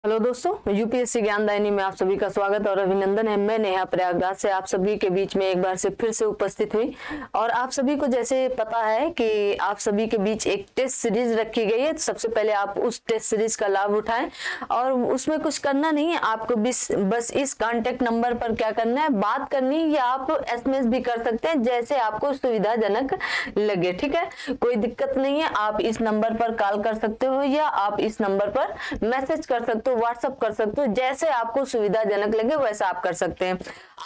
Hello दोस्तों, UPSC ज्ञानदायिनी में आप सभी का स्वागत और अभिनंदन है। मैं नेहा प्रयागराज से आप सभी के बीच में एक बार से फिर से उपस्थित हुई और आप सभी को जैसे पता है कि आप सभी के बीच एक टेस्ट सीरीज रखी गई है। तो सबसे पहले आप उस टेस्ट सीरीज का लाभ उठाएं और उसमें कुछ करना नहीं है, आपको बस इस कॉन्टेक्ट नंबर पर क्या करना है, बात करनी है या आप SMS भी कर सकते हैं जैसे आपको सुविधाजनक लगे। ठीक है, कोई दिक्कत नहीं है। आप इस नंबर पर कॉल कर सकते हो या आप इस नंबर पर मैसेज कर सकते हो, व्हाट्सएप कर सकते हो, जैसे आपको सुविधाजनक लगे वैसा आप कर सकते हैं।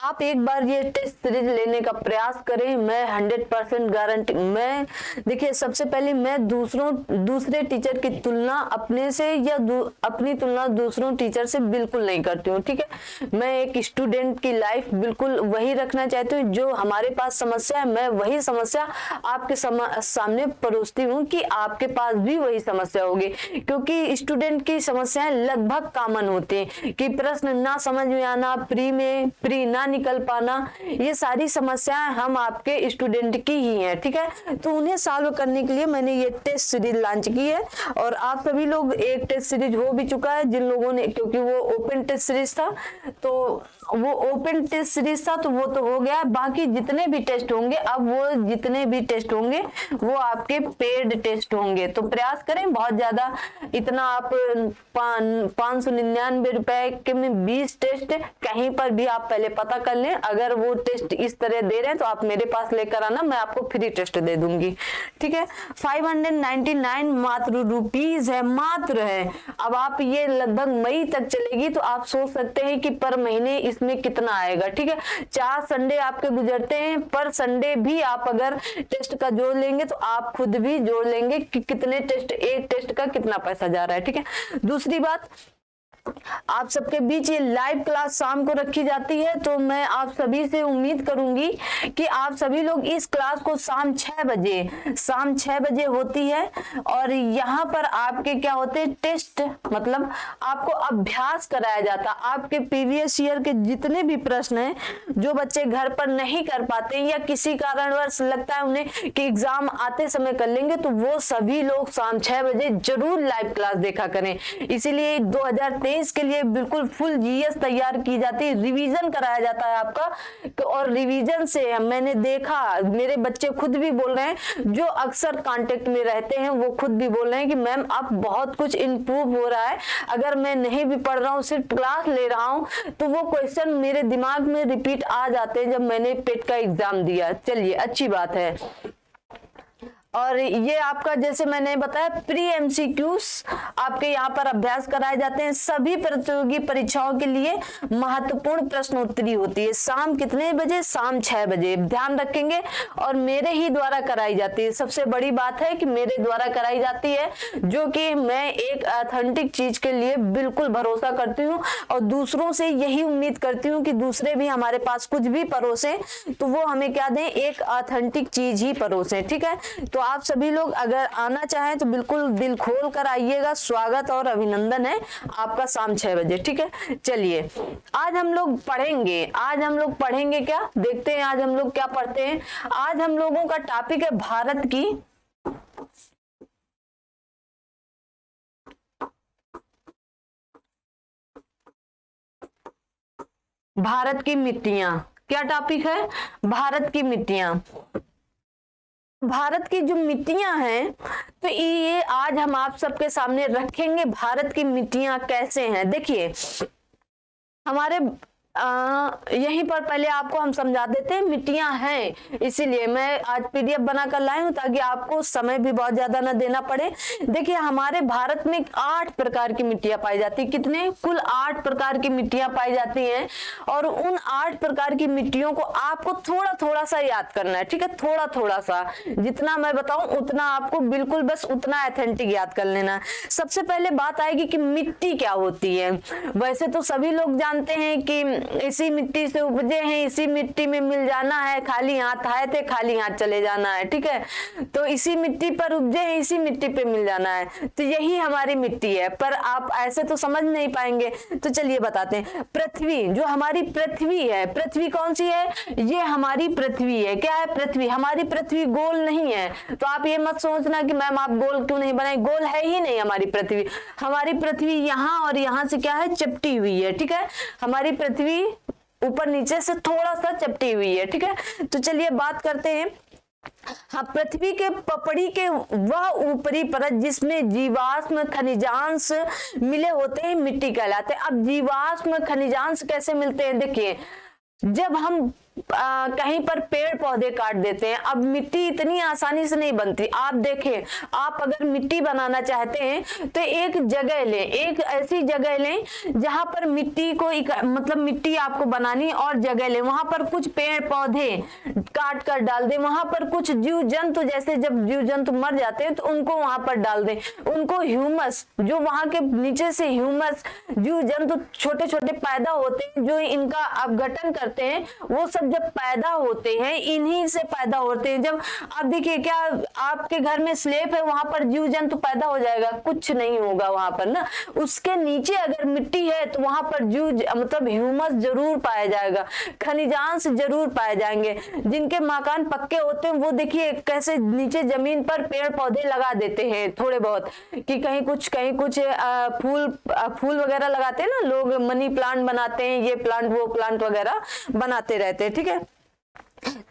आप एक बार ये टेस्ट सीरीज लेने का प्रयास करें, मैं 100% गारंटी। मैं देखिए, सबसे पहले मैं दूसरे टीचर की तुलना अपने से या अपनी तुलना दूसरों टीचर से बिल्कुल नहीं करती हूँ। ठीक है, मैं एक स्टूडेंट की लाइफ बिल्कुल वही रखना चाहती हूँ। जो हमारे पास समस्या है, मैं वही समस्या आपके सामने परोसती हूँ कि आपके पास भी वही समस्या होगी, क्योंकि स्टूडेंट की समस्याएं लगभग कॉमन होती हैं कि प्रश्न ना समझ में आना, प्री ना निकल पाना, ये सारी समस्याएं हम आपके स्टूडेंट की ही हैं। ठीक है, तो उन्हें सॉल्व करने के लिए मैंने ये टेस्ट सीरीज लॉन्च की है और आप सभी लोग एक टेस्ट सीरीज हो भी चुका है जिन लोगों ने, क्योंकि वो ओपन टेस्ट सीरीज था, तो वो ओपन टेस्ट सीरीज था तो वो तो हो गया। बाकी जितने भी टेस्ट होंगे, अब वो जितने भी टेस्ट होंगे वो आपके पेड टेस्ट होंगे। तो प्रयास करें, बहुत ज्यादा इतना आप 599 रुपए के में 20 टेस्ट कहीं पर भी आप पहले पता कर लें। अगर वो टेस्ट इस तरह दे रहे हैं तो आप मेरे पास लेकर आना, मैं आपको फ्री टेस्ट दे दूंगी। ठीक है, 599 मात्र रुपीज है, मात्र है। अब आप ये लगभग मई तक चलेगी, तो आप सोच सकते हैं कि पर महीने इसमें कितना आएगा। ठीक है, 4 संडे आपके गुजरते हैं, पर संडे भी आप अगर टेस्ट का जोड़ लेंगे तो आप खुद भी जोड़ लेंगे कि कितने टेस्ट, एक टेस्ट का कितना पैसा जा रहा है। ठीक है, दूसरी बात, आप सबके बीच ये लाइव क्लास शाम को रखी जाती है, तो मैं आप सभी से उम्मीद करूंगी कि आप सभी लोग इस क्लास को शाम 6 बजे होती है और यहाँ पर आपके क्या होते हैं, टेस्ट, मतलब आपको अभ्यास कराया जाता। आपके प्रीवियस ईयर के जितने भी प्रश्न हैं जो बच्चे घर पर नहीं कर पाते या किसी कारणवश लगता है उन्हें कि एग्जाम आते समय कर लेंगे, तो वो सभी लोग शाम 6 बजे जरूर लाइव क्लास देखा करें। इसीलिए 2023 के लिए बिल्कुल फुल GS तैयार की जाती है, रिवीजन कराया जाता है आपका। और रिवीजन से मैंने देखा, मेरे बच्चे खुद भी बोल रहे हैं, जो अक्सर कांटेक्ट में रहते हैं, वो खुद भी बोल रहे हैं कि मैम अब बहुत कुछ इंप्रूव हो रहा है। अगर मैं नहीं भी पढ़ रहा हूँ, सिर्फ क्लास ले रहा हूँ, तो वो क्वेश्चन मेरे दिमाग में रिपीट आ जाते हैं जब मैंने पेट का एग्जाम दिया। चलिए, अच्छी बात है। और ये आपका, जैसे मैंने बताया, प्री MCQs आपके यहाँ पर अभ्यास कराए जाते हैं। सभी प्रतियोगी परीक्षाओं के लिए महत्वपूर्ण प्रश्नोत्तरी होती है। शाम कितने बजे? शाम 6 बजे, ध्यान रखेंगे। और मेरे ही द्वारा कराई जाती है। सबसे बड़ी बात है कि मेरे द्वारा कराई जाती है, जो कि मैं एक ऑथेंटिक चीज के लिए बिल्कुल भरोसा करती हूँ और दूसरों से यही उम्मीद करती हूँ कि दूसरे भी हमारे पास कुछ भी परोसे तो वो हमें क्या दें, एक ऑथेंटिक चीज ही परोसे। ठीक है, तो आप सभी लोग अगर आना चाहें तो बिल्कुल दिल खोल कर आइएगा। स्वागत और अभिनंदन है आपका शाम 6 बजे। ठीक है, चलिए आज हम लोग पढ़ेंगे क्या, देखते हैं आज हम लोग क्या पढ़ते हैं। आज हम लोगों का टॉपिक है भारत की मिट्टियां। क्या टॉपिक है? भारत की मिट्टियां। भारत की जो मिट्टियां हैं, तो ये आज हम आप सबके सामने रखेंगे। भारत की मिट्टियां कैसे हैं, देखिए हमारे यहीं पर पहले आपको हम समझा देते हैं। मिट्टियां हैं, इसीलिए मैं आज PDF बनाकर लाई हूं ताकि आपको समय भी बहुत ज्यादा न देना पड़े। देखिए, हमारे भारत में 8 प्रकार की मिट्टियां पाई जाती है। कितने? कुल 8 प्रकार की मिट्टियां पाई जाती हैं और उन 8 प्रकार की मिट्टियों को आपको थोड़ा थोड़ा सा याद करना है। ठीक है, थोड़ा थोड़ा सा, जितना मैं बताऊं उतना आपको बिल्कुल बस उतना ऑथेंटिक याद कर लेना है। सबसे पहले बात आएगी कि मिट्टी क्या होती है। वैसे तो सभी लोग जानते हैं कि इसी मिट्टी से उपजे हैं, इसी मिट्टी में मिल जाना है, खाली हाथ आए थे खाली हाथ चले जाना है, ठीक है। तो इसी मिट्टी पर उपजे हैं, इसी मिट्टी पे मिल जाना है, तो यही हमारी मिट्टी है। पर आप ऐसे तो समझ नहीं पाएंगे, तो चलिए बताते हैं। पृथ्वी, जो हमारी पृथ्वी है, पृथ्वी कौन सी है? ये हमारी पृथ्वी है। क्या है? पृथ्वी। हमारी पृथ्वी गोल नहीं है, तो आप ये मत सोचना कि मैम आप गोल क्यों नहीं बनाए, गोल है ही नहीं हमारी पृथ्वी। हमारी पृथ्वी यहाँ और यहाँ से क्या है? चपटी हुई है, ठीक है। हमारी पृथ्वी ऊपर नीचे से थोड़ा सा चपटी हुई है, ठीक है। तो चलिए बात करते हैं। हाँ, पृथ्वी के पपड़ी के वह ऊपरी परत जिसमें जीवाश्म खनिजांश मिले होते हैं मिट्टी कहलाते हैं। अब जीवाश्म खनिजांश कैसे मिलते हैं? देखिए, जब हम कहीं पर पेड़ पौधे काट देते हैं, अब मिट्टी इतनी आसानी से नहीं बनती। आप देखें, आप अगर मिट्टी बनाना चाहते हैं तो एक जगह लें, एक ऐसी जगह लें जहां पर मिट्टी को मतलब मिट्टी आपको बनानी और जगह लें, वहां पर कुछ पेड़ पौधे काट कर डाल दें, वहां पर कुछ जीव जंतु, जैसे जब जीव जंतु मर जाते हैं तो उनको वहां पर डाल दें, उनको ह्यूमस, जो वहां के नीचे से ह्यूमस जीव जंतु छोटे छोटे पैदा होते हैं जो इनका अपघटन करते हैं, वो सब जब पैदा होते हैं इन्हीं से पैदा होते हैं। जब आप देखिए, क्या आपके घर में स्लैब है, वहां पर जीव जंतु पैदा हो जाएगा? कुछ नहीं होगा वहां पर ना। उसके नीचे अगर मिट्टी है तो वहां पर जीव मतलब ह्यूमस जरूर पाया जाएगा, खनिजांश जरूर पाए जाएंगे। जिनके मकान पक्के होते हैं वो देखिए कैसे नीचे जमीन पर पेड़ पौधे लगा देते हैं थोड़े बहुत, कि कहीं कुछ फूल वगैरह लगाते हैं ना लोग, मनी प्लांट बनाते हैं, ये प्लांट वो प्लांट वगैरह बनाते रहते हैं, ठीक है।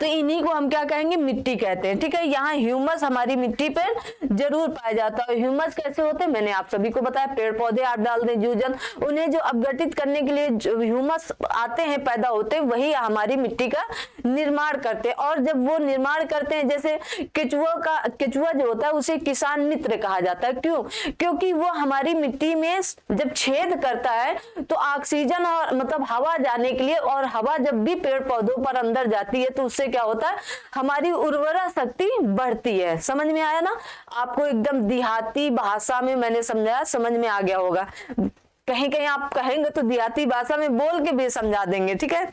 तो इन्हीं को हम क्या कहेंगे? मिट्टी कहते हैं, ठीक है। यहाँ ह्यूमस हमारी मिट्टी पर जरूर पाया जाता है। ह्यूमस कैसे होते हैं मैंने आप सभी को बताया, पेड़ पौधे आप डाल दें, जीवजंत, उन्हें जो अपघटित करने के लिए जो ह्यूमस आते हैं, पैदा होते हैं, वही हमारी मिट्टी का निर्माण करते हैं। और जब वो निर्माण करते हैं, जैसे केचुआ जो होता है उसे किसान मित्र कहा जाता है। क्यों? क्योंकि वो हमारी मिट्टी में जब छेद करता है तो ऑक्सीजन और मतलब हवा जाने के लिए, और हवा जब भी पेड़ पौधों पर अंदर जाती है तो उससे क्या होता है? हमारी उर्वरा शक्ति बढ़ती है। समझ में आया ना? आपको एकदम देहाती भाषा में मैंने समझाया, समझ में आ गया होगा। कहीं कहीं आप कहेंगे तो देहाती भाषा में बोल के भी समझा देंगे, ठीक है।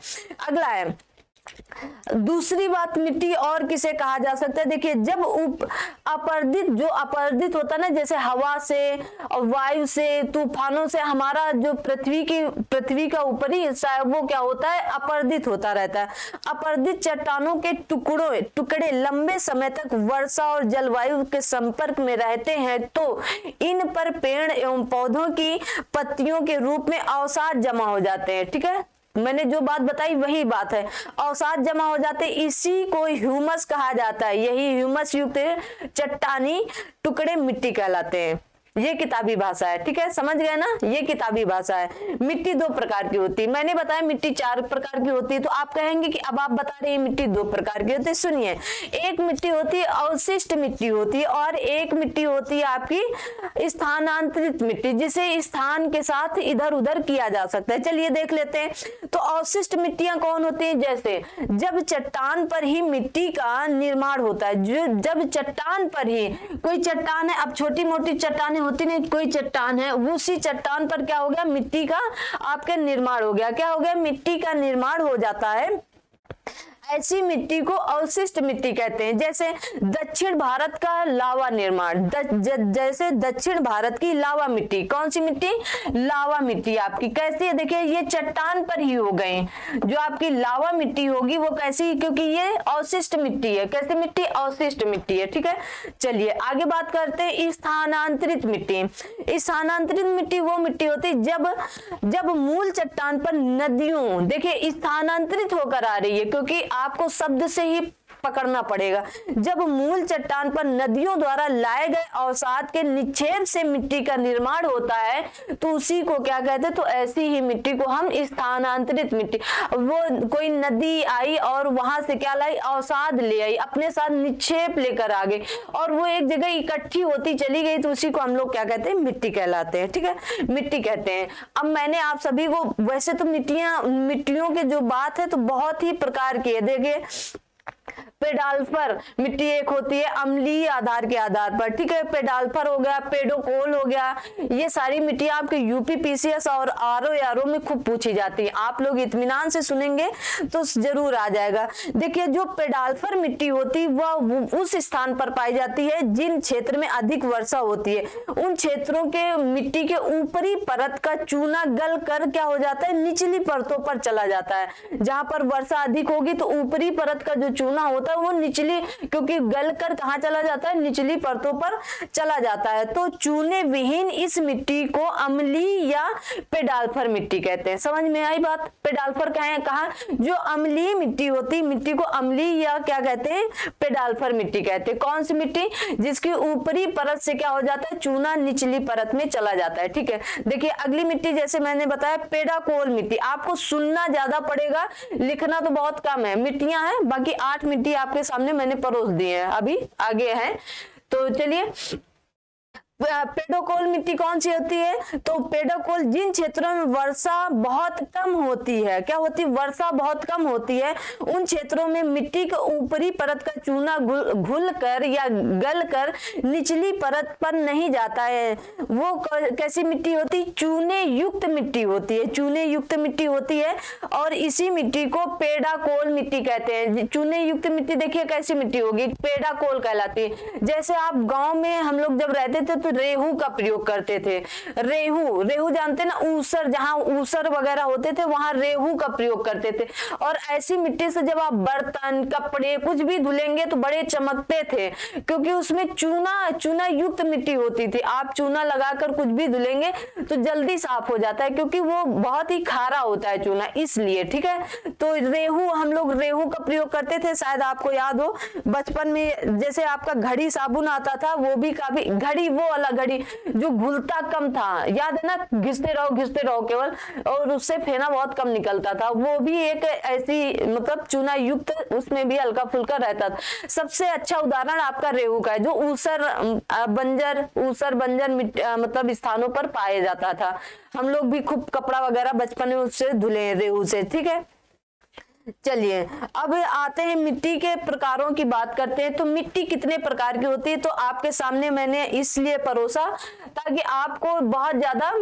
अगला है दूसरी बात, मिट्टी और किसे कहा जा सकता है? देखिए, जब अपरदित होता है ना, जैसे हवा से और वायु से, तूफानों से हमारा जो पृथ्वी का ऊपरी हिस्सा है वो क्या होता है? अपरदित होता रहता है। अपरदित चट्टानों के टुकड़े लंबे समय तक वर्षा और जलवायु के संपर्क में रहते हैं तो इन पर पेड़ एवं पौधों की पत्तियों के रूप में अवसाद जमा हो जाते हैं, ठीक है। मैंने जो बात बताई वही बात है, अवसाद जमा हो जाते, इसी को ह्यूमस कहा जाता है। यही ह्यूमस युक्त चट्टानी टुकड़े मिट्टी कहलाते हैं। ये किताबी भाषा है, ठीक है, समझ गए ना? ये किताबी भाषा है। मिट्टी दो प्रकार की होती है, मैंने बताया मिट्टी 4 प्रकार की होती है, तो आप कहेंगे कि अब आप बता रहे हैं मिट्टी 2 प्रकार की होती है। सुनिए, एक मिट्टी होती है अवशिष्ट मिट्टी होती है, और एक मिट्टी होती है आपकी स्थानांतरित मिट्टी, जिसे स्थान के साथ इधर उधर किया जा सकता है। चलिए देख लेते हैं। तो अवशिष्ट मिट्टियां कौन होती हैं? जैसे जब चट्टान पर ही मिट्टी का निर्माण होता है, जब चट्टान पर ही कोई चट्टान है, अब छोटी मोटी चट्टानें होती नहीं, कोई चट्टान है, उसी चट्टान पर क्या हो गया? मिट्टी का आपके निर्माण हो गया। क्या हो गया? मिट्टी का निर्माण हो जाता है। ऐसी मिट्टी को अवशिष्ट मिट्टी कहते हैं। जैसे दक्षिण भारत का लावा निर्माण, जैसे दक्षिण भारत की लावा मिट्टी, कौन सी मिट्टी? लावा मिट्टी आपकी कैसी है? देखिए, ये चट्टान पर ही हो गए। जो आपकी लावा मिट्टी होगी वो कैसी? क्योंकि ये अवशिष्ट मिट्टी है। कैसी मिट्टी? अवशिष्ट मिट्टी है, ठीक है। चलिए आगे बात करते हैं स्थानांतरित मिट्टी। स्थानांतरित मिट्टी वो मिट्टी होती है जब मूल चट्टान पर नदियों, देखिए स्थानांतरित होकर आ रही है, क्योंकि आपको शब्द से ही पकड़ना पड़ेगा। जब मूल चट्टान पर नदियों द्वारा लाए गए अवसाद के निक्षेप से मिट्टी का निर्माण होता है तो उसी को क्या कहते हैं? तो ऐसी ही मिट्टी को हम स्थानांतरित मिट्टी, वो कोई नदी आई और वहां से क्या लाई? अवसाद ले आई, अपने साथ निक्षेप लेकर आ गई और वो एक जगह इकट्ठी होती चली गई, तो उसी को हम लोग क्या कहते हैं? मिट्टी कहलाते हैं, ठीक है, मिट्टी कहते हैं। अब मैंने आप सभी को, वैसे तो मिट्टियों की जो बात है तो बहुत ही प्रकार की है। देखिए पेडाल्फर मिट्टी एक होती है अम्लीय आधार के आधार पर, ठीक है। पेडाल्फर हो गया, पेडोकोल हो गया, ये सारी मिट्टी आपके यूपी पीसीएस और आरओ में खूब पूछी जाती है। आप लोग इत्मीनान से सुनेंगे तो जरूर आ जाएगा। देखिए जो पेडाल्फर मिट्टी होती है वह उस स्थान पर पाई जाती है जिन क्षेत्र में अधिक वर्षा होती है। उन क्षेत्रों के मिट्टी के ऊपरी परत का चूना गल कर क्या हो जाता है, निचली परतों पर चला जाता है। जहां पर वर्षा अधिक होगी तो ऊपरी परत का जो चूना होता है वो निचली, क्योंकि गल कर कहां चला जाता है, निचली परतों पर चला जाता है। तो चूने विहीन इस मिट्टी को अम्लीय या पेडाल्फर मिट्टी कहते हैं। समझ में आई बात? पेडाल्फर कहा जो अम्लीय मिट्टी होती, मिट्टी को अम्लीय या क्या कहते हैं, पेडाल्फर मिट्टी कहते हैं। कौन सी मिट्टी? जिसकी ऊपरी परत से क्या हो जाता है, चूना निचली परत में चला जाता है, ठीक है। देखिए अगली मिट्टी जैसे मैंने बताया पेडाकोल मिट्टी, आपको सुनना ज्यादा पड़ेगा, लिखना तो बहुत कम है। मिट्टियां हैं, बाकी 8 मिट्टी आपके सामने मैंने परोस दी है, अभी आगे है। तो चलिए पेडोकोल मिट्टी कौन सी होती है? तो पेडोकोल जिन क्षेत्रों में वर्षा बहुत कम होती है, क्या होती है, वर्षा बहुत कम होती है, उन क्षेत्रों में मिट्टी के ऊपरी परत का चूना घुल कर या गल कर निचली परत पर नहीं जाता है। वो कैसी मिट्टी होती? चूने युक्त मिट्टी होती है, चूने युक्त मिट्टी होती है और इसी मिट्टी को पेडाकोल मिट्टी कहते हैं। चूने युक्त मिट्टी देखिए कैसी मिट्टी होगी, पेडाकोल कहलाती है। जैसे आप गांव में हम लोग जब रहते थे रेहू का प्रयोग करते थे। रेहू जानते ना, ऊसर, जहां ऊसर वगैरह होते थे वहां रेहू का प्रयोग करते थे। और ऐसी मिट्टी से जब आप बर्तन, कपड़े कुछ भी धुलेंगे तो बड़े चमकते थे, क्योंकि उसमें चूना युक्त मिट्टी होती थी। आप चूना लगाकर कुछ भी धुलेंगे तो जल्दी साफ हो जाता है, क्योंकि वो बहुत ही खारा होता है चूना, इसलिए, ठीक है। तो रेहू, हम लोग रेहू का प्रयोग करते थे, शायद आपको याद हो बचपन में। जैसे आपका घड़ी साबुन आता था, वो भी काफी, घड़ी वो वाला घड़ी जो घुलता कम था, याद है ना, घिसते रहो केवल, और उससे फेना बहुत कम निकलता था। वो भी एक ऐसी मतलब चूना युक्त, उसमें भी हल्का फुल्का रहता था। सबसे अच्छा उदाहरण आपका रेहू का है, जो ऊसर बंजर मतलब स्थानों पर पाया जाता था। हम लोग भी खूब कपड़ा वगैरह बचपन में उससे धुले रेहू से, ठीक है। चलिए अब आते हैं मिट्टी के प्रकारों की बात करते हैं। तो मिट्टी कितने प्रकार की होती है, तो आपके सामने मैंने इसलिए परोसा ताकि आपको बहुत ज्यादा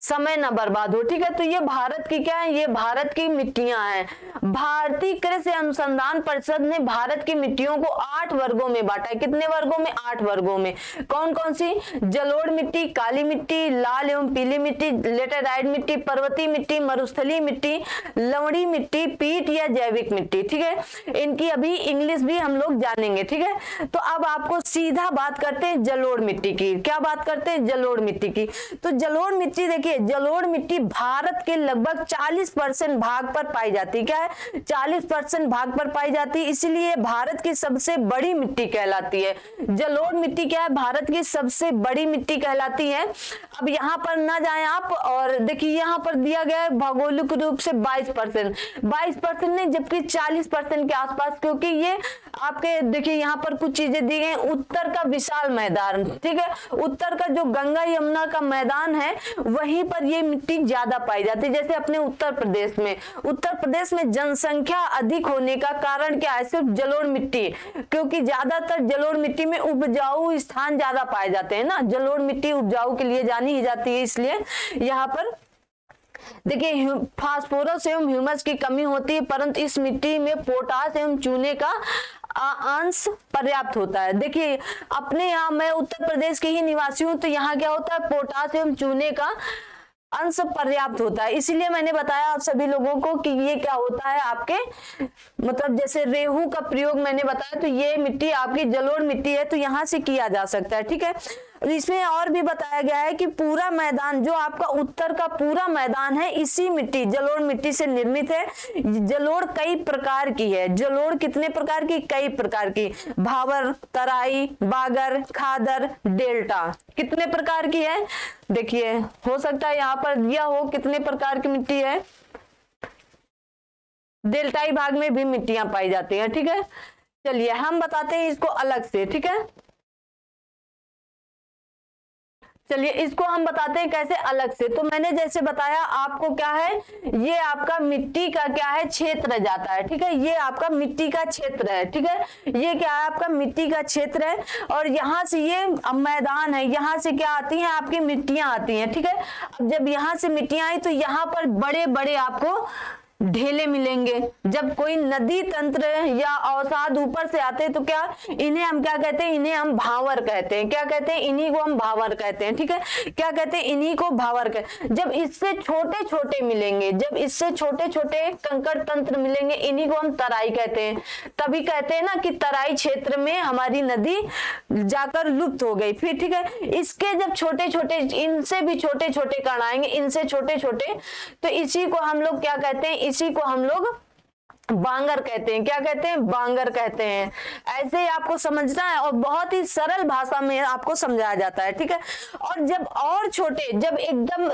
समय न बर्बाद हो, ठीक है। तो ये भारत की क्या है, ये भारत की मिट्टियां हैं। भारतीय कृषि अनुसंधान परिषद ने भारत की मिट्टियों को 8 वर्गों में बांटा है। कितने वर्गों में? 8 वर्गों में। कौन कौन सी? जलोढ़ मिट्टी, काली मिट्टी, लाल एवं पीली मिट्टी, लेटेराइट मिट्टी, पर्वतीय मिट्टी, मरुस्थलीय मिट्टी, लवणी मिट्टी, पीट या जैविक मिट्टी, ठीक है। इनकी अभी इंग्लिश भी हम लोग जानेंगे, ठीक है। तो अब आपको सीधा बात करते हैं जलोढ़ मिट्टी की। क्या बात करते हैं? जलोढ़ मिट्टी की। तो जलोढ़ मिट्टी देखिए, जलोढ़ मिट्टी भारत के लगभग 40% भाग पर पाई जाती है। क्या है? 40% भाग पर पाई जाती है, इसलिए भारत की सबसे बड़ी मिट्टी कहलाती है। जलोढ़ मिट्टी क्या है? भारत की सबसे बड़ी मिट्टी कहलाती है। अब यहाँ पर ना जाएं आप, और देखिए यहाँ पर दिया गया है भौगोलिक रूप से 22% नहीं, जबकि 40% के आसपास, क्योंकि ये आपके देखिए यहाँ पर कुछ चीजें दी गई। उत्तर का विशाल मैदान, ठीक है, उत्तर का जो गंगा यमुना का मैदान है वहीं पर ये मिट्टी ज्यादा पाई जाती है। जैसे अपने उत्तर प्रदेश में जनसंख्या अधिक होने का कारण क्या है? सिर्फ जलोढ़ मिट्टी, क्योंकि ज्यादातर जलोढ़ मिट्टी में उपजाऊ स्थान ज्यादा पाए जाते हैं ना, जलोढ़ मिट्टी उपजाऊ के लिए जानी ही जाती है। इसलिए यहाँ पर देखिए फास्फोरस एवं ह्यूमस की कमी होती है, परंतु इस मिट्टी में पोटास एवं चूने का अंश पर्याप्त होता है। देखिए अपने यहाँ, मैं उत्तर प्रदेश के ही निवासी हूँ, तो यहाँ क्या होता है, पोटास एवं चूने का अंश पर्याप्त होता है। इसीलिए मैंने बताया आप सभी लोगों को कि ये क्या होता है आपके, मतलब जैसे रेहू का प्रयोग मैंने बताया, तो ये मिट्टी आपकी जलोढ़ मिट्टी है, तो यहाँ से किया जा सकता है, ठीक है। इसमें और भी बताया गया है कि पूरा मैदान, जो आपका उत्तर का पूरा मैदान है, इसी मिट्टी, जलोढ़ मिट्टी से निर्मित है। जलोढ़ कई प्रकार की है। जलोढ़ कितने प्रकार की? कई प्रकार की। भावर, तराई, बागर, खादर, डेल्टा, कितने प्रकार की है? देखिए हो सकता है यहाँ पर दिया हो कितने प्रकार की मिट्टी है। डेल्टाई भाग में भी मिट्टियां पाई जाती हैं, ठीक है। चलिए हम बताते हैं इसको अलग से, ठीक है। चलिए इसको हम बताते हैं कैसे अलग से। तो मैंने जैसे बताया आपको क्या है, ये आपका मिट्टी का क्या है, क्षेत्र जाता है, ठीक है, ये आपका मिट्टी का क्षेत्र है, ठीक है, ये क्या है आपका मिट्टी का क्षेत्र है। और यहाँ से ये मैदान है, यहाँ से क्या आती हैं आपकी मिट्टियां आती हैं, ठीक है। अब जब यहाँ से मिट्टियां आई तो यहाँ पर बड़े बड़े आपको ढेले मिलेंगे। जब कोई नदी तंत्र या अवसाद ऊपर से आते हैं तो क्या, इन्हें हम क्या कहते हैं, इन्हें हम भावर कहते हैं। क्या कहते हैं, इन्हीं को हम भावर कहते हैं, ठीक है, क्या कहते हैं, इन्हीं को भावर कहते। जब इससे छोटे छोटे मिलेंगे, जब इससे छोटे छोटे कंकड़ तंत्र मिलेंगे, इन्हीं को हम तराई कहते हैं। तभी कहते हैं ना कि तराई क्षेत्र में हमारी नदी जाकर लुप्त हो गई। फिर ठीक है, इसके जब छोटे छोटे, इनसे भी छोटे छोटे कण आएंगे, इनसे छोटे छोटे, तो इसी को हम लोग क्या कहते हैं, इसी को हम लोग बांगर कहते हैं। क्या कहते हैं, बांगर कहते हैं। ऐसे ही आपको समझना है और बहुत ही सरल भाषा में आपको समझाया जाता है, ठीक है। और जब और छोटे, जब एकदम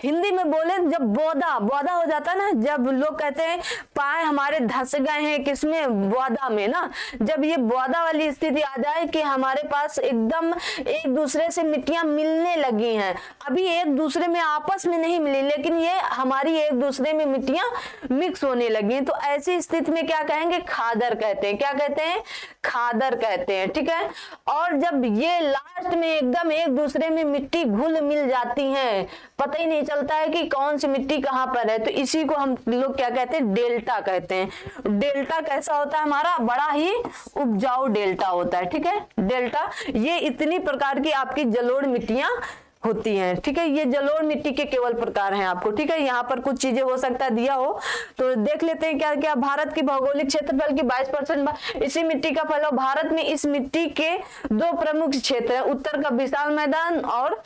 हिंदी में बोले, जब बौदा बौदा हो जाता है ना, जब लोग कहते हैं पाए हमारे धस गए हैं किसमें, बौदा में ना, जब ये बौदा वाली स्थिति आ जाए कि हमारे पास एकदम एक दूसरे से मिट्टियां मिलने लगी हैं, अभी एक दूसरे में आपस में नहीं मिली लेकिन ये हमारी एक दूसरे में मिट्टियां मिक्स होने लगी हैं, तो ऐसी स्थिति में क्या कहेंगे, खादर कहते हैं। क्या कहते हैं, खादर कहते हैं, ठीक है। और जब ये लास्ट में एकदम एक दूसरे में मिट्टी घुल मिल जाती हैं, पता ही नहीं चलता है कि कौन सी मिट्टी कहां पर है, तो इसी को हम लोग क्या कहते हैं, डेल्टा कहते हैं। डेल्टा कैसा होता है हमारा, बड़ा ही उपजाऊ डेल्टा होता है, ठीक है। डेल्टा ये इतनी प्रकार की आपकी जलोढ़ मिट्टियां होती हैं, ठीक है। ये जलोढ़ मिट्टी के केवल प्रकार हैं आपको, ठीक है। यहाँ पर कुछ चीजें हो सकता है दिया हो तो देख लेते हैं। क्या क्या, भारत की भौगोलिक क्षेत्रफल की 22% इसी मिट्टी का फैलाव। भारत में इस मिट्टी के दो प्रमुख क्षेत्र हैं, उत्तर का विशाल मैदान और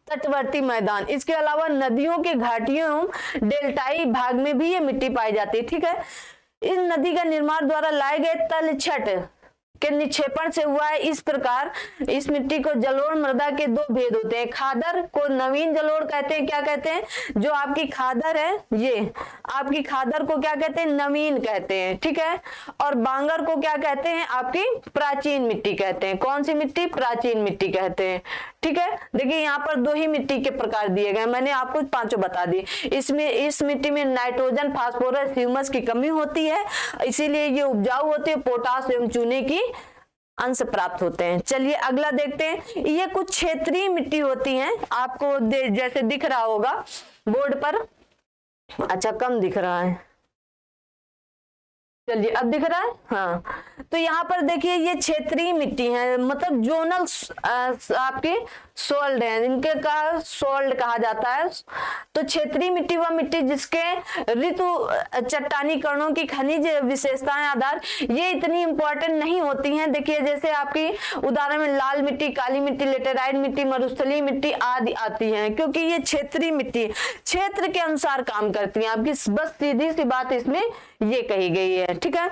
तटवर्ती मैदान। इसके अलावा नदियों के घाटियों डेल्टाई भाग में भी ये मिट्टी पाई जाती है, ठीक है। इस नदी का निर्माण द्वारा लाए गए तलछट के निक्षेपण से हुआ है। इस प्रकार इस मिट्टी को जलोढ़ मृदा के दो भेद होते हैं। खादर को नवीन जलोढ़ कहते हैं। क्या कहते हैं, जो आपकी खादर है, ये आपकी खादर को क्या कहते हैं, नवीन कहते हैं, ठीक है। और बांगर को क्या कहते हैं, आपकी प्राचीन मिट्टी कहते हैं। कौन सी मिट्टी, प्राचीन मिट्टी कहते हैं, ठीक है। देखिए यहाँ पर दो ही मिट्टी के प्रकार दिए गए, मैंने आपको पांचों बता दी। इसमें इस मिट्टी में नाइट्रोजन, फास्फोरस, ह्यूमस की कमी होती है, इसीलिए ये उपजाऊ होती है। पोटास एवं चूने की अंश प्राप्त होते हैं। चलिए अगला देखते हैं। ये कुछ क्षेत्रीय मिट्टी होती हैं, आपको जैसे दिख रहा होगा बोर्ड पर, अच्छा कम दिख रहा है, चलिए अब दिख रहा है, हाँ। तो यहाँ पर देखिए ये क्षेत्रीय मिट्टी है, मतलब जोनल आपकी सोल्ड है, इनके का सोल्ड कहा जाता है। तो क्षेत्रीय मिट्टी वह मिट्टी जिसके ऋतु चट्टानी कणों की खनिज विशेषताएं आधार, ये इतनी इंपॉर्टेंट नहीं होती हैं। देखिए जैसे आपकी उदाहरण में लाल मिट्टी, काली मिट्टी, लेटेराइट मिट्टी, मरुस्थलीय मिट्टी आदि आती हैं, क्योंकि ये क्षेत्रीय मिट्टी क्षेत्र के अनुसार काम करती है आपकी, बस सीधी सी बात इसमें ये कही गई है, ठीक है।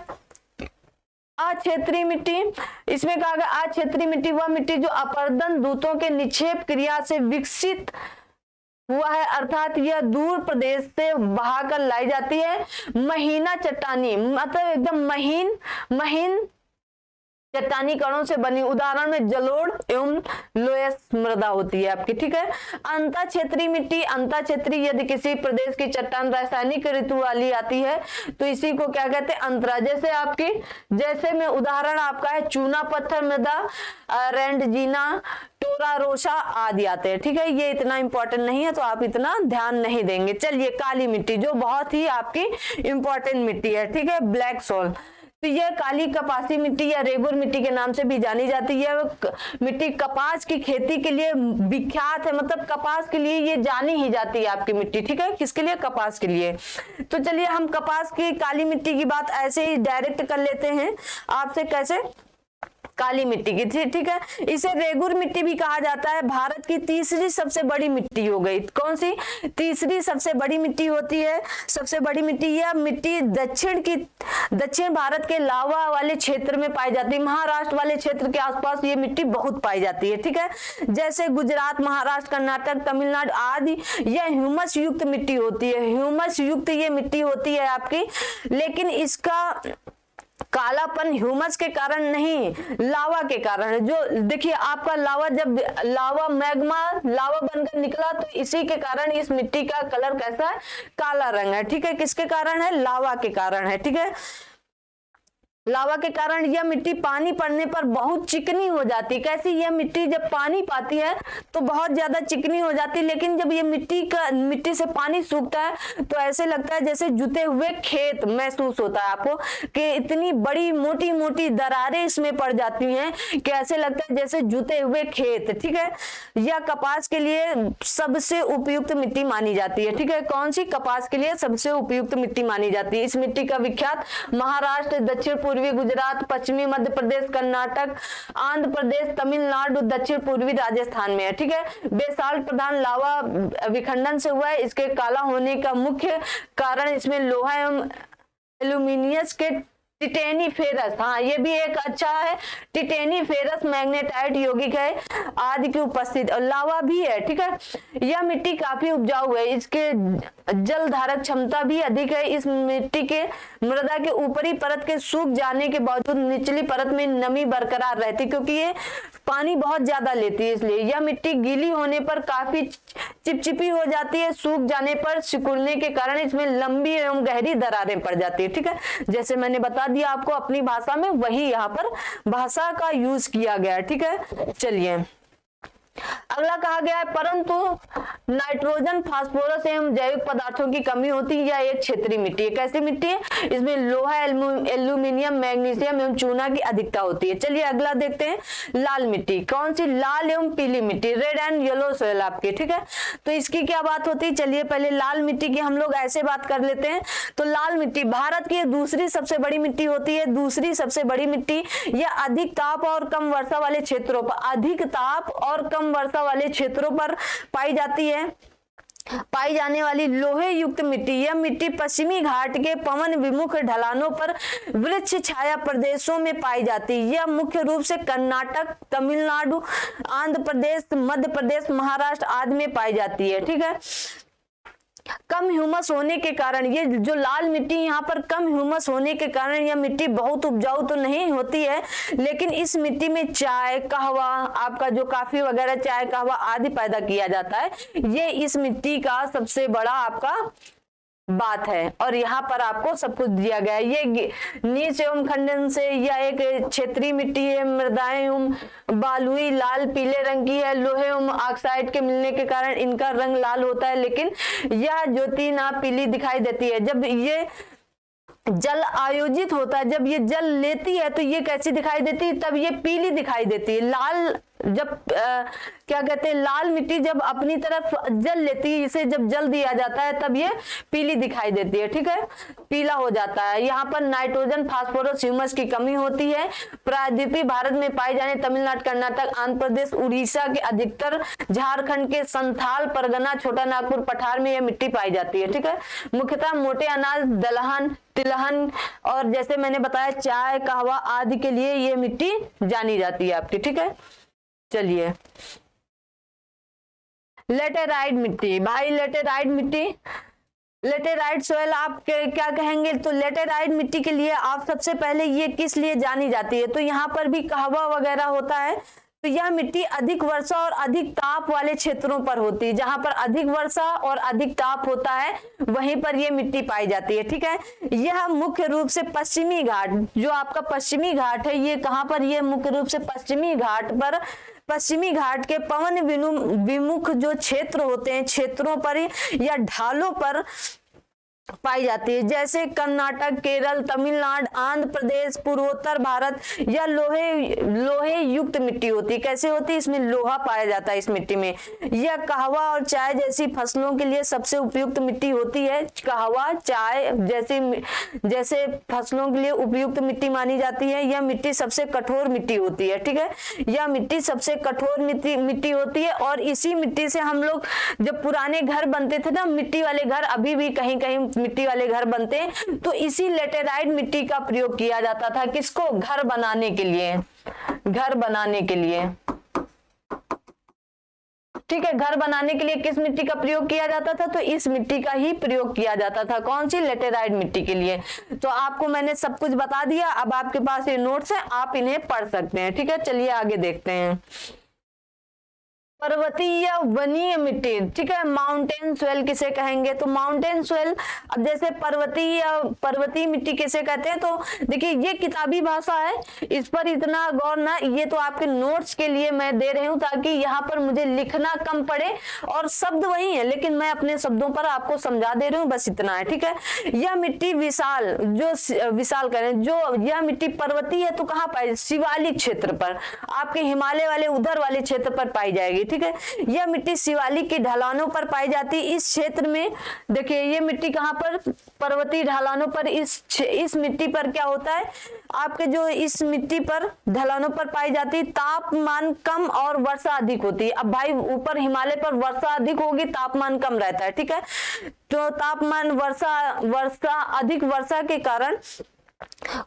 अक्षेत्रीय मिट्टी, इसमें कहा गया अक्षेत्रीय मिट्टी वह मिट्टी जो अपर्दन दूतों के निक्षेप क्रिया से विकसित हुआ है, अर्थात यह दूर प्रदेश से बहाकर लाई जाती है। महीना चट्टानी, मतलब एकदम महीन महीन चट्टानी कणों से बनी, उदाहरण में जलोढ़ एवं लोयस मृदा होती है आपकी, ठीक है। अंतर क्षेत्रीय मिट्टी, अंतर क्षेत्रीय यदि किसी प्रदेश की चट्टान रासायनिक ऋतु वाली आती है तो इसी को क्या कहते हैं, अंतरा। जैसे आपकी, जैसे में उदाहरण आपका है चूना पत्थर मृदा, रेंडजीना, टोरा रोशा आदि आते हैं, ठीक है। ये इतना इंपॉर्टेंट नहीं है तो आप इतना ध्यान नहीं देंगे। चलिए काली मिट्टी जो बहुत ही आपकी इंपॉर्टेंट मिट्टी है, ठीक है, ब्लैक सॉइल। तो यह काली कपासी मिट्टी या रेगुर मिट्टी के नाम से भी जानी जाती है। मिट्टी कपास की खेती के लिए विख्यात है, मतलब कपास के लिए ये जानी ही जाती है आपकी मिट्टी, ठीक है। किसके लिए, कपास के लिए। तो चलिए हम कपास की काली मिट्टी की बात ऐसे ही डायरेक्ट कर लेते हैं आपसे, कैसे, काली मिट्टी की, ठीक है। इसे रेगुर मिट्टी भी कहा जाता है। भारत की तीसरी सबसे बड़ी मिट्टी हो गई, कौन सी, तीसरी सबसे बड़ी मिट्टी होती है। सबसे बड़ी मिट्टी, यह मिट्टी दक्षिण भारत के लावा वाले क्षेत्र में पाई जाती है। महाराष्ट्र वाले क्षेत्र के आसपास ये मिट्टी बहुत पाई जाती है, ठीक है। जैसे गुजरात, महाराष्ट्र, कर्नाटक, तमिलनाडु आदि, यह ह्यूमस युक्त मिट्टी होती है। ह्यूमस युक्त ये मिट्टी होती है आपकी, लेकिन इसका कालापन ह्यूमस के कारण नहीं, लावा के कारण है। जो देखिए आपका लावा, जब लावा मैग्मा लावा बनकर निकला तो इसी के कारण इस मिट्टी का कलर कैसा है, काला रंग है। ठीक है, किसके कारण है, लावा के कारण है। ठीक है, लावा के कारण यह मिट्टी पानी पड़ने पर बहुत चिकनी हो जाती है। कैसी, यह मिट्टी जब पानी पाती है तो बहुत ज्यादा चिकनी हो जाती है, लेकिन जब ये मिट्टी से पानी सूखता है तो ऐसे लगता है जैसे जुते हुए खेत महसूस होता है आपको, कि इतनी बड़ी मोटी मोटी दरारें इसमें पड़ जाती हैं कि ऐसे लगता है जैसे जुते हुए खेत। ठीक है, यह कपास के लिए सबसे उपयुक्त मिट्टी मानी जाती है। ठीक है, कौन सी, कपास के लिए सबसे उपयुक्त मिट्टी मानी जाती है। इस मिट्टी का विख्यात महाराष्ट्र, दक्षिण पूर्वी गुजरात, पश्चिमी मध्य प्रदेश, कर्नाटक, आंध्र प्रदेश, तमिलनाडु, दक्षिण पूर्वी राजस्थान में है। ठीक है, बेसाल्ट प्रधान लावा विखंडन से हुआ है। इसके काला होने का मुख्य कारण इसमें लोहा एवं एल्यूमिनियस के टिटेनीफेरस, हाँ ये भी एक अच्छा है, टिटेनीफेरस मैग्नेटाइट यौगिक है आदि की उपस्थिति, और लावा भी है। ठीक है, यह मिट्टी काफी उपजाऊ है, इसके जल धारक क्षमता भी अधिक है। इस मिट्टी के मृदा के ऊपरी परत के सूख जाने के बावजूद निचली परत में नमी बरकरार रहती, क्योंकि ये पानी बहुत ज्यादा लेती है, इसलिए यह मिट्टी गीली होने पर काफी चिपचिपी हो जाती है। सूख जाने पर सिकुड़ने के कारण इसमें लंबी एवं गहरी दरारें पड़ जाती है। ठीक है, जैसे मैंने बता दिया आपको अपनी भाषा में, वही यहाँ पर भाषा का यूज किया गया है। ठीक है, चलिए अगला कहा गया है, परंतु नाइट्रोजन, फास्फोरस एवं जैविक पदार्थों की कमी होती है। यह एक क्षेत्रीय मिट्टी है। कैसी मिट्टी है, इसमें लोहा, एल्यूमिनियम, मैग्नीशियम एवं चूना की अधिकता होती है। चलिए अगला देखते हैं, लाल मिट्टी। कौन सी, लाल एवं पीली मिट्टी, रेड एंड येलो सोयल आपकी। ठीक है, तो इसकी क्या बात होती है, चलिए पहले लाल मिट्टी की हम लोग ऐसे बात कर लेते हैं। तो लाल मिट्टी भारत की दूसरी सबसे बड़ी मिट्टी होती है, दूसरी सबसे बड़ी मिट्टी। यह अधिक ताप और कम वर्षा वाले क्षेत्रों पर, अधिक ताप और कम वर्षा वाले क्षेत्रों पर पाई जाती है। पाई जाने वाली लोहे युक्त मिट्टी, यह मिट्टी पश्चिमी घाट के पवन विमुख ढलानों पर वृक्ष छाया प्रदेशों में पाई जाती है। यह मुख्य रूप से कर्नाटक, तमिलनाडु, आंध्र प्रदेश, मध्य प्रदेश, महाराष्ट्र आदि में पाई जाती है। ठीक है, कम ह्यूमस होने के कारण, ये जो लाल मिट्टी यहाँ पर कम ह्यूमस होने के कारण यह मिट्टी बहुत उपजाऊ तो नहीं होती है, लेकिन इस मिट्टी में चाय, कहवा, आपका जो कॉफी वगैरह, चाय, कहवा आदि पैदा किया जाता है। ये इस मिट्टी का सबसे बड़ा आपका बात है, और यहाँ पर आपको सब कुछ दिया गया है। ये नीच एवं खंडन से यह एक क्षेत्रीय मिट्टी है, मृदाएं एवं बालुई लाल पीले रंग की है। लोहे एवं ऑक्साइड के मिलने के कारण इनका रंग लाल होता है, लेकिन यह ज्योति ना पीली दिखाई देती है। जब ये जल आयोजित होता है, जब ये जल लेती है तो ये कैसी दिखाई देती है, तब ये पीली दिखाई देती है। लाल जब क्या कहते हैं, लाल मिट्टी जब अपनी तरफ जल लेती है, इसे जब जल दिया जाता है तब ये पीली दिखाई देती है। ठीक है, पीला हो जाता है। यहाँ पर नाइट्रोजन, फास्फोरस, ह्यूमस की कमी होती है। प्रायद्वीपीय भारत में पाई जाने दक्षिण कर्नाटक, आंध्र प्रदेश, उड़ीसा के अधिकतर, झारखंड के संथाल परगना, छोटा नागपुर पठार में यह मिट्टी पाई जाती है। ठीक है, मुख्यतः मोटे अनाज, दलहन, तिलहन और जैसे मैंने बताया चाय, कहवा आदि के लिए ये मिट्टी जानी जाती है आपकी। ठीक है, चलिए लेटेराइट मिट्टी, भाई लेटेराइट मिट्टी, लेटेराइट सोयल आप क्या कहेंगे, तो लेटेराइट मिट्टी के लिए आप सबसे पहले ये किस लिए जानी जाती है, तो यहाँ पर भी कहवा वगैरह होता है। तो यह मिट्टी अधिक वर्षा और अधिक ताप वाले क्षेत्रों पर होती है, जहां पर अधिक वर्षा और अधिक ताप होता है वहीं पर यह मिट्टी पाई जाती है। ठीक है, यह मुख्य रूप से पश्चिमी घाट, जो आपका पश्चिमी घाट है, ये कहां पर, ये मुख्य रूप से पश्चिमी घाट पर, पश्चिमी घाट के पवन विमुख जो क्षेत्र होते हैं, क्षेत्रों पर या ढालों पर पाई जाती है, जैसे कर्नाटक, केरल, तमिलनाडु, आंध्र प्रदेश, पूर्वोत्तर भारत। यह लोहे युक्त मिट्टी होती है। कैसे होती है, इसमें लोहा पाया जाता है इस मिट्टी में। यह कहवा और चाय जैसी फसलों के लिए सबसे उपयुक्त मिट्टी होती है। कहवा, चाय जैसे फसलों के लिए उपयुक्त मिट्टी मानी जाती है। यह मिट्टी सबसे कठोर मिट्टी होती है। ठीक है, यह मिट्टी सबसे कठोर मिट्टी होती है, और इसी मिट्टी से हम लोग जब पुराने घर बनते थे ना, मिट्टी वाले घर, अभी भी कहीं कहीं मिट्टी वाले घर बनते हैं, तो इसी लेटेराइट मिट्टी का प्रयोग किया जाता था। किसको, घर बनाने के लिए, घर बनाने के लिए। ठीक है, घर बनाने के लिए किस मिट्टी का प्रयोग किया जाता था, तो इस मिट्टी का ही प्रयोग किया जाता था। कौन सी, लेटेराइट मिट्टी के लिए। तो आपको मैंने सब कुछ बता दिया, अब आपके पास ये नोट्स है, आप इन्हें पढ़ सकते हैं। ठीक है, चलिए आगे देखते हैं। पर्वतीय वनीय मिट्टी, ठीक है, माउंटेन सोइल किसे कहेंगे, तो माउंटेन सोइल, अब जैसे पर्वतीय मिट्टी किसे कहते हैं, तो देखिए ये किताबी भाषा है, इस पर इतना गौर ना, ये तो आपके नोट्स के लिए मैं दे रही हूं ताकि यहाँ पर मुझे लिखना कम पड़े, और शब्द वही है लेकिन मैं अपने शब्दों पर आपको समझा दे रही हूँ, बस इतना है। ठीक है, यह मिट्टी विशाल करें, जो यह मिट्टी पर्वतीय है तो कहाँ पाई, शिवालिक क्षेत्र पर, आपके हिमालय वाले उधर वाले क्षेत्र पर पाई जाएगी। ठीक है, यह मिट्टी शिवालिक की ढलानों पर पाई जाती है। इस क्षेत्र में देखिए ये मिट्टी कहां पर, पर्वतीय ढलानों पर, इस मिट्टी पर क्या होता है आपके, जो इस मिट्टी पर ढलानों पर पाई जाती है, तापमान कम और वर्षा अधिक होती है। अब भाई ऊपर हिमालय पर वर्षा अधिक होगी, तापमान कम रहता है। ठीक है, तो तापमान वर्षा अधिक वर्षा के कारण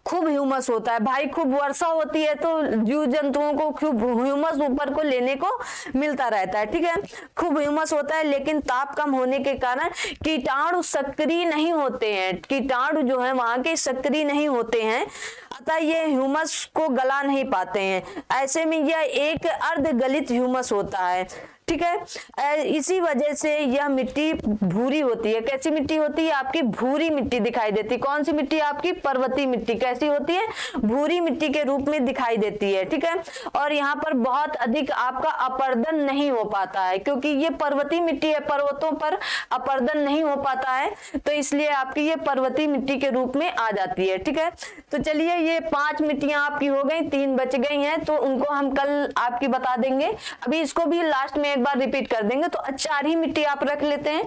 खूब ह्यूमस होता है। भाई खूब वर्षा होती है तो जीव जंतुओं को खूब ह्यूमस ऊपर को लेने को मिलता रहता है। ठीक है, खूब ह्यूमस होता है, लेकिन ताप कम होने के कारण कीटाणु सक्रिय नहीं होते हैं, कीटाणु जो है वहां के सक्रिय नहीं होते हैं, अतः ये ह्यूमस को गला नहीं पाते हैं। ऐसे में यह एक अर्धगलित ह्यूमस होता है। ठीक है, इसी वजह से यह मिट्टी भूरी होती है। कैसी मिट्टी होती है, आपकी भूरी मिट्टी दिखाई देती है। कौन सी मिट्टी, आपकी पर्वतीय मिट्टी कैसी होती है, भूरी मिट्टी के रूप में दिखाई देती है। ठीक है, और यहाँ पर बहुत अधिक आपका अपर्दन नहीं हो पाता है, क्योंकि ये पर्वतीय मिट्टी है, पर्वतों पर अपर्दन नहीं हो पाता है, तो इसलिए आपकी ये पर्वतीय मिट्टी के रूप में आ जाती है। ठीक है, तो चलिए ये 5 मिट्टियां आपकी हो गई, 3 बच गई हैं, तो उनको हम कल आपकी बता देंगे। अभी इसको भी लास्ट में एक बार रिपीट कर देंगे। तो 4 ही मिट्टी आप रख लेते हैं,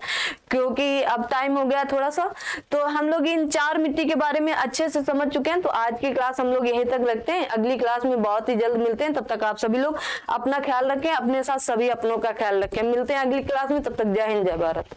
क्योंकि अब टाइम हो गया थोड़ा सा। तो हम लोग इन 4 मिट्टी के बारे में अच्छे से समझ चुके हैं, तो आज की क्लास हम लोग यहीं तक रखते हैं। अगली क्लास में बहुत ही जल्द मिलते हैं, तब तक आप सभी लोग अपना ख्याल रखें, अपने साथ सभी अपनों का ख्याल रखें। मिलते हैं अगली क्लास में, तब तक जय हिंद जय भारत।